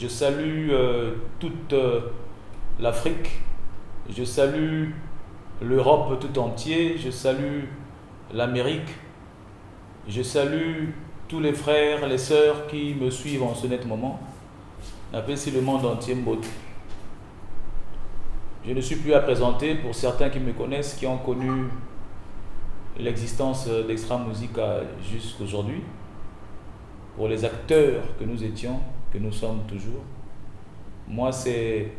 je salue toute l'Afrique, je salue l'Europe tout entière, je salue l'Amérique, je salue tous les frères, les sœurs qui me suivent en ce net moment. J'appelle ici le monde entier Mbote. Je ne suis plus à présenter pour certains qui me connaissent, qui ont connu l'existence d'Extra Musica jusqu'aujourd'hui. Pour les acteurs que nous étions, que nous sommes toujours, moi c'est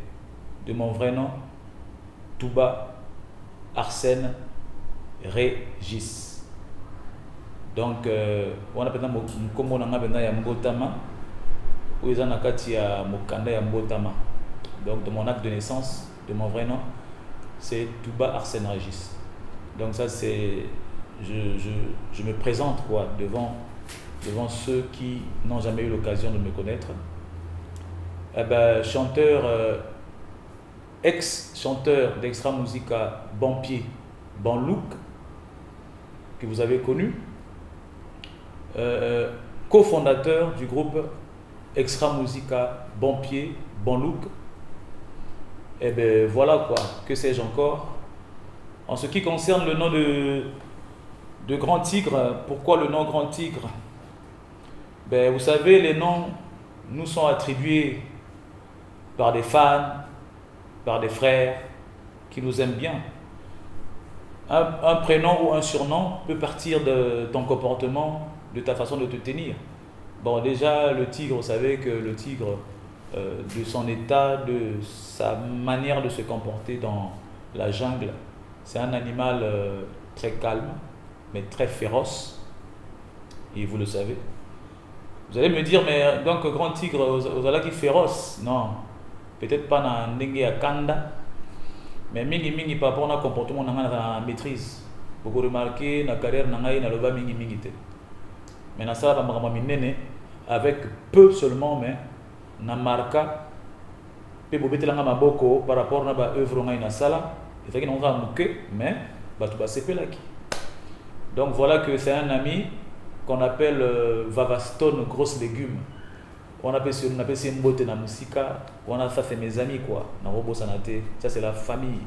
de mon vrai nom, Touba Arsène Régis. Donc, on a maintenant Mkombo Nanga Bena ya Mbotama, ou ils en a kati ya Mokanda ya Mbotama. Donc, de mon acte de naissance, de mon vrai nom, c'est Touba Arsène Régis. Donc, ça c'est. Je me présente quoi, devant ceux qui n'ont jamais eu l'occasion de me connaître. Eh ben, chanteur, ex-chanteur d'Extra Musica, Bon Pied, Bon Look, que vous avez connu, cofondateur du groupe Extra Musica, Bon Pied, Bon Look. Et bien voilà quoi, que sais-je encore. En ce qui concerne le nom de Grand Tigre, pourquoi le nom Grand Tigre? Ben, vous savez, les noms nous sont attribués par des fans, par des frères qui nous aiment bien. Un prénom ou un surnom peut partir de ton comportement, de ta façon de te tenir. Bon, déjà, le tigre, vous savez que le tigre, de son état, de sa manière de se comporter dans la jungle, c'est un animal très calme, mais très féroce. Et vous le savez. Vous allez me dire, mais donc Grand Tigre, vous allez qui féroce? Non, peut-être pas dans Ndenge à Kanda, mais mingi par rapport à un comportement dans la maîtrise. Vous remarquez, dans la carrière, dans la mingi. Mais dans ça, avec peu seulement, mais dans marca, pe bobete langa maboko par rapport à l'œuvre dans la salle, et ça qui n'ont pas mouké, mais tu vas se là. Donc voilà que c'est un ami qu'on appelle Vavastone Grosse Légumes. On appelle ça Mbote na Musika. Ça c'est mes amis quoi. Na Robo Sanate. Ça c'est la famille.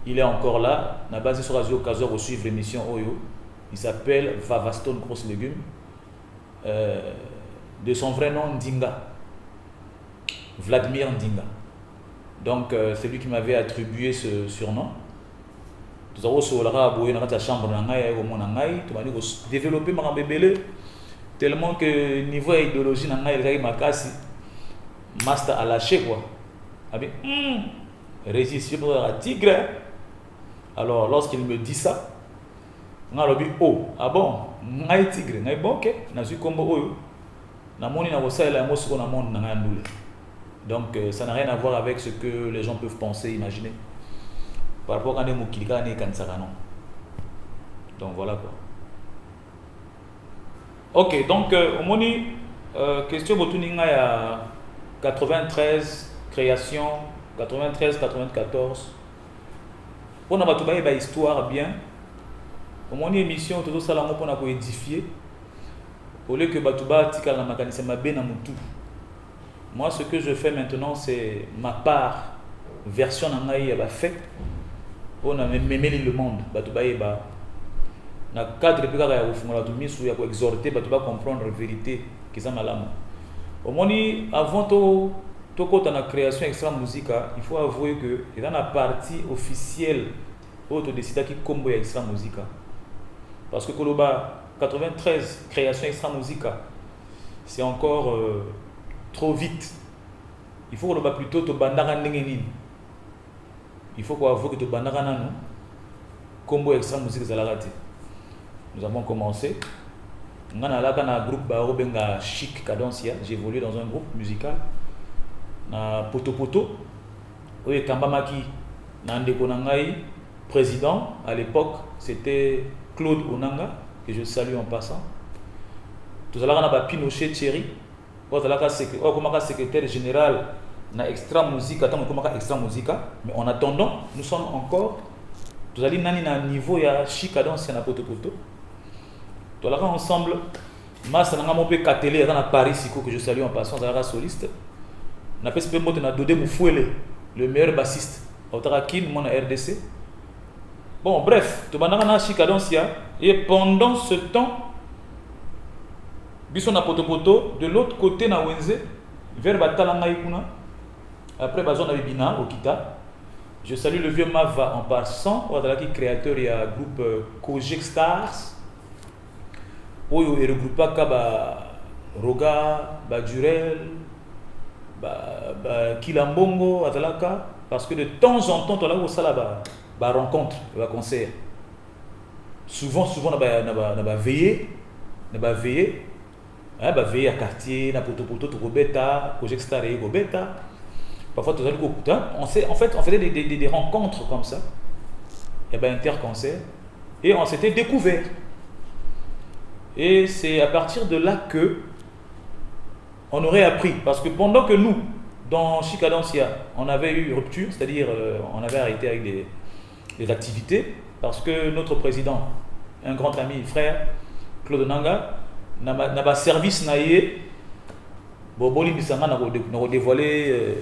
Il est encore là. Na base sur Radio Kazor au suivre l'émission Oyo. Il s'appelle Vavastone Grosse Légumes. De son vrai nom Ndinga. Vladimir Ndinga. Donc c'est lui qui m'avait attribué ce surnom. Nous avons développé ma bébé tellement que niveau idéologie master à lâcher quoi. Résiste à tigre. Alors lorsqu'il me dit ça, on a dit oh ah bon, ngai tigre, ngai bon ok, na suis comme oh, na moni na bossa la mosu na monde na ndoule. Donc ça n'a rien à voir avec ce que les gens peuvent penser, imaginer. Par rapport à des mots qui gagnent non. Donc voilà quoi. Ok, donc au moni question botuninga ya 93 création 93-94. On a battu ba histoire bien. Au moni émission tout ça là on a pour édifier. Au lieu que batuba tika la makanise mabe na mutu. Moi ce que je fais maintenant c'est ma part version na ngai ba fait. On a même le monde, na cadre de ya kofungola to misu ya ko exhorter bato ba comprendre la vérité qui ça malamu. Au moni avant to kota na création Extra Musica, il faut avouer que il y a la partie officielle auto décida qui combo Extra Musica. Parce que koloba 93 création Extra Musica, c'est encore trop vite. Il faut koloba plutôt to bandara ndenge nini. Il faut qu'on avoue que tu bandara nanu combo Extra Musica zalarate. Nous avons commencé. On a là un groupe baro benga chic cadencia. J'ai évolué dans un groupe musical. Na poto poto. Oye Kambamaki Nandeko Nangai président à l'époque c'était Claude Onanga que je salue en passant. Tout à l'heure on a Pinochet Thierry. On a secrétaire général na Extra Musica, Extra Musica, mais en attendant, nous sommes encore, nous allons à un niveau ya chicadence na poto poto. Tout là ensemble, Mas na mon pe Katele dans Paris que je salue en passant, dans la soliste. na PSP Moto na Dodé Moufouele, le meilleur bassiste. Autarakin, mon RDC. Bon, bref, tout le monde a Chicadoncia. Et pendant ce temps, Bisson na Poto, de l'autre côté, na Wenze, vers Batalanga Ikuna. Après, Bazon avait Bina, Okita. Je salue le vieux Mava en passant. Voilà qui créateur, il y a un groupe Kojek Stars. Où il regroupe pas Roga, Durel, Kilambongo, Atalaka. Parce que de temps en temps, on a aussi la rencontre, le concert. Souvent, on a veillé. On a veillé. On a veillé à quartier, on a poto, Robeta, Kojek Star et Robeta. Parfois, on faisait des rencontres comme ça. Et bien, interconcert. Et on s'était découvert. Et c'est à partir de là que on aurait appris. Parce que pendant que nous, dans Chicadoncia, on avait eu rupture, c'est-à-dire on avait arrêté avec des activités, parce que notre président, un grand ami, frère, Claude Nanga, n'a pas service naïe. Boboli Misanga n'a dévoilé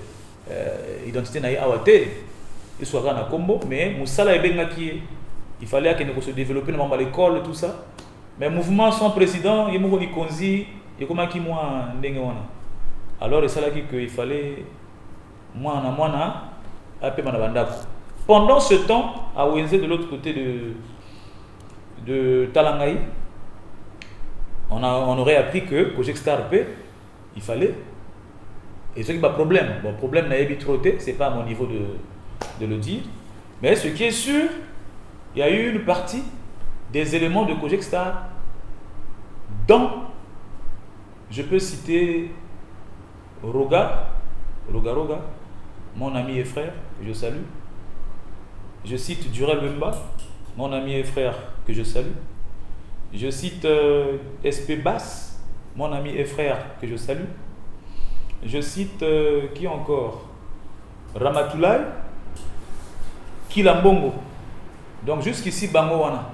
l'identité naïe Awate, il soit à Combo, mais Moussala et Bengaki, il fallait qu'il se développe à l'école, tout ça. Mais mouvement sans président, il y a un Konzi, il y a comment qui moi n'engewana. Alors c'est là qu'il fallait moi à paix manabanda. Pendant ce temps, à Wenze de l'autre côté de Talangaï, on aurait appris que Kojek Star P, il fallait. Et ce qui est un problème. Bon, problème n'a pas trop été, c'est pas à mon niveau de le dire. Mais ce qui est sûr, il y a eu une partie des éléments de Kojek Star dont je peux citer Roga, mon ami et frère, que je salue. Je cite Durel Wemba, mon ami et frère, que je salue. Je cite SP Bass, mon ami et frère, que je salue. Je cite qui encore? Ramatoulaye, Kilambongo. Donc jusqu'ici, Bangowana.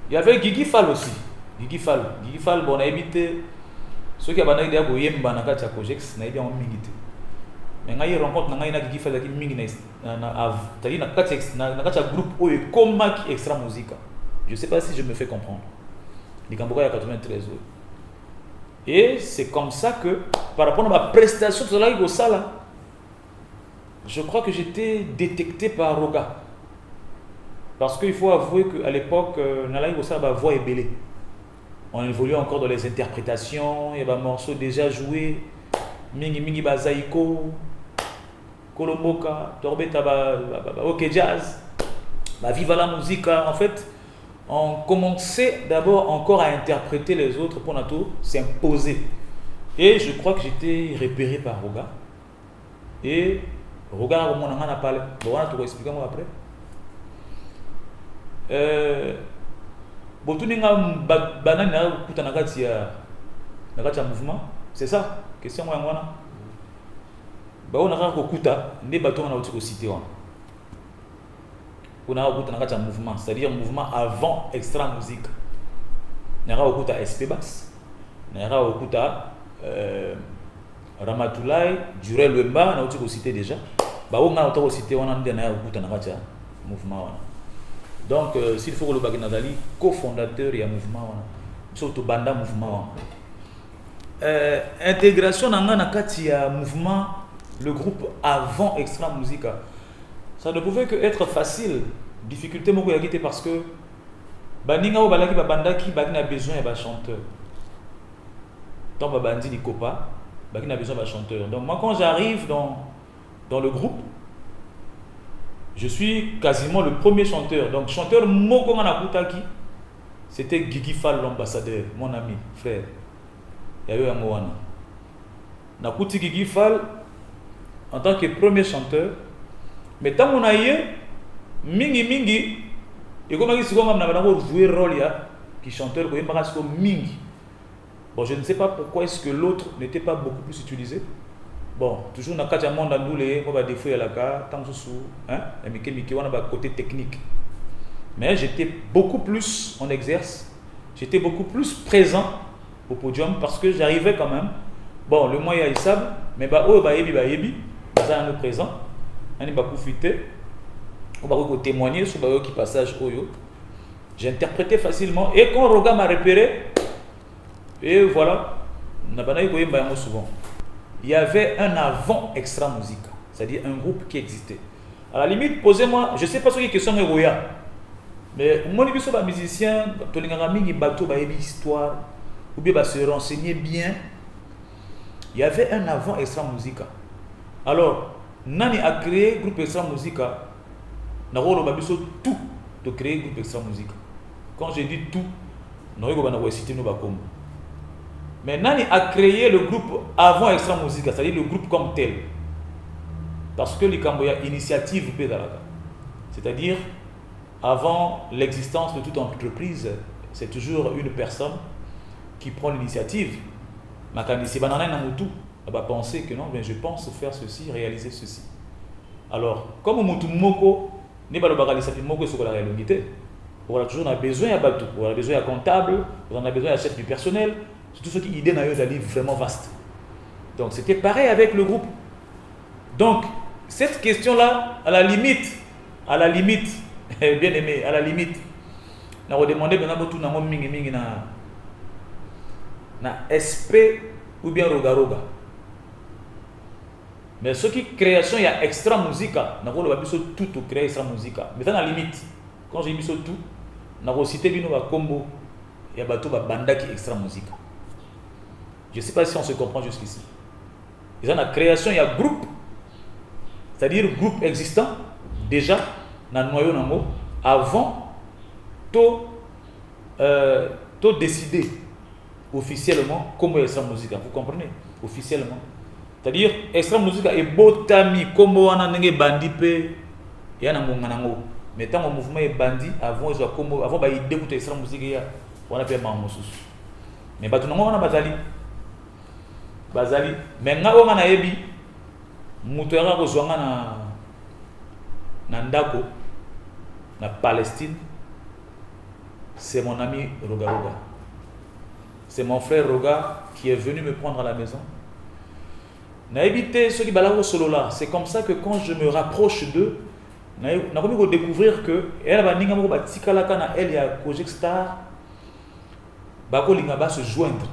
Il y avait Gigi Fall aussi. Gigi Fall, bon, on a évité. Ceux qui ont dit que Yemba n'a pas de Kojex, n'a pas mingité. Mais quand il rencontre Gigi Fall qui mingi c'est-à-dire un groupe où il y a extra musique. Je ne sais pas si je me fais comprendre. Les Cambourgais à 93. Et c'est comme ça que, par rapport à ma prestation de la Sala, je crois que j'étais détecté par Roga. Parce qu'il faut avouer qu'à l'époque, Nalaï Gossala, ma voix est bêlée. On évoluait encore dans les interprétations, il y avait un morceau déjà joué, Mingi Bazaiko, Kolomboka, Torbeta, OK Jazz, Viva la musique. En fait, on commençait d'abord encore à interpréter les autres pour s'imposer. Et je crois que j'étais repéré par Roga. Et Roga, on en a parlé. Bon, on va expliquer moi après. Botuninga banana kutanakati ya mouvement, c'est ça question moi ngwana ba on a kokuta ne bato na otiko cité on a okuta na mouvement, c'est-à-dire mouvement avant extra musique na okuta SP Bass na okuta Ramatoulaye Durel Wemba na otiko cité déjà ba on a otiko cité on a na okuta na mouvement on. Donc, s'il faut que le Baginadali, cofondateur et un mouvement, surtout banda mouvement. Intégration dans un mouvement, le groupe avant Extra Musica. Ça ne pouvait que être facile. Difficulté beaucoup à parce que Baninga ou Balaki Banda qui a besoin d'un chanteur. Tant Babandi ni Kopa, Bagina a besoin d'un chanteur. Donc, moi, quand j'arrive dans le groupe, je suis quasiment le premier chanteur. Donc, chanteur Moko Manakutaki, c'était Gigi Fall, l'ambassadeur, mon ami, frère. Il y a eu un Moana. Nakuti Gigi Fall, en tant que premier chanteur, mais tant qu'on a eu, Mingi, et comme il a joué le rôle, qui chanteur, Mingi. Bon, je ne sais pas pourquoi est-ce que l'autre n'était pas beaucoup plus utilisé. Bon, toujours dans le monde on va défouiller la carte, tant que sous, on a côté technique. Mais j'étais beaucoup plus j'étais beaucoup plus présent au podium parce que j'arrivais quand même. Bon, le moyen ils savent, mais bah oh bah yebi, ça nous présent, on va profiter, on va témoigner sur bah qui passage oyo. J'ai interprété facilement et quand Roga m'a repéré, et voilà, souvent. Il y avait un avant extra musique, c'est-à-dire un groupe qui existait. À la limite, posez-moi, je ne sais pas sur les questions de Roya, mais moi je suis un musicien, histoire, ou bien se renseigner bien. Il y avait un avant extra musique. Alors, Nani a créé groupe extra musique. Naro tout de créer groupe extra musique. Quand je dis tout, nous citer nos bakom. Mais Nani a créé le groupe avant extra musique, c'est-à-dire le groupe comme tel. Parce que l'Ikamboya initiative pédalaga. C'est-à-dire, avant l'existence de toute entreprise, c'est toujours une personne qui prend l'initiative. Ma candidature banana namutu va penser que non, mais je pense faire ceci, réaliser ceci. Alors, comme mutu moko n'est pas le bagage de moko sur la réalité. On a toujours besoin à bateau, on a besoin à comptable, on a besoin à chef du personnel, c'est tout ce qui idée n'a eu d'aller vraiment vaste. Donc c'était pareil avec le groupe. Donc cette question-là, à la limite, bien aimé, à la limite, on a demandé maintenant tout na mingi na SP ou bien roga. Mais ce qui création il y a extra musique, na ko ba biso tout créer extra musique. Mais à la limite, quand j'ai mis sur tout, na ko cité bino ba combo ya bato ba banda qui extra musique. Je ne sais pas si on se comprend jusqu'ici. Ils ont la création, il y a groupe, c'est-à-dire groupe existant, déjà, dans le noyau nango, avant, tout décider officiellement comment extra musique. Vous comprenez? Officiellement. C'est-à-dire, extra musique est botami, comme on a un bandi pe, et un nango. Mais tant que le mouvement est bandi, avant, il dégoûte extra musique, on a fait mamoussous. Mais tout le monde a bazali mais nga o ngana yebi muto yanga ko zwanga na ndako na Palestine, c'est mon ami Roga. C'est mon frère Roga qui est venu me prendre à la maison. Na évité ceux qui balao solo là, c'est comme ça que quand je me rapproche d'eux, na comme découvrir que elle va ninga mo ba tikala kana elle ya Project Star ba ko linga ba se joindre.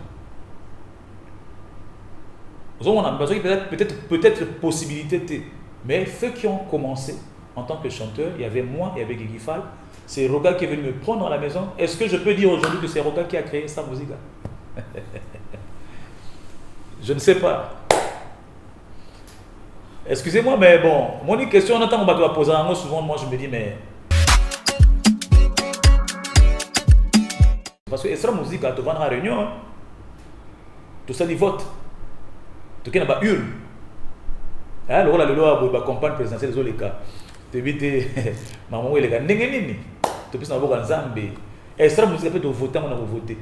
On a peut-être possibilité, mais ceux qui ont commencé en tant que chanteur, il y avait moi, il y avait Guigui Fall, c'est Roga qui est venu me prendre à la maison. Est-ce que je peux dire aujourd'hui que c'est Roga qui a créé sa musique? Je ne sais pas. Excusez-moi, mais bon, mon question, on attend qu'on va poser un mot, souvent moi je me dis, mais... Parce que extra musique, tu vas dans la réunion, hein? Tout ça, ils votent. Tout qui n'a pas hurle. Alors là, le loi va campagne présidentielle des cas. Tu vis maman ou les gars, n'engagez-ni. Tu peux savoir en Zambie. Extra musique peut te voter, on a voté.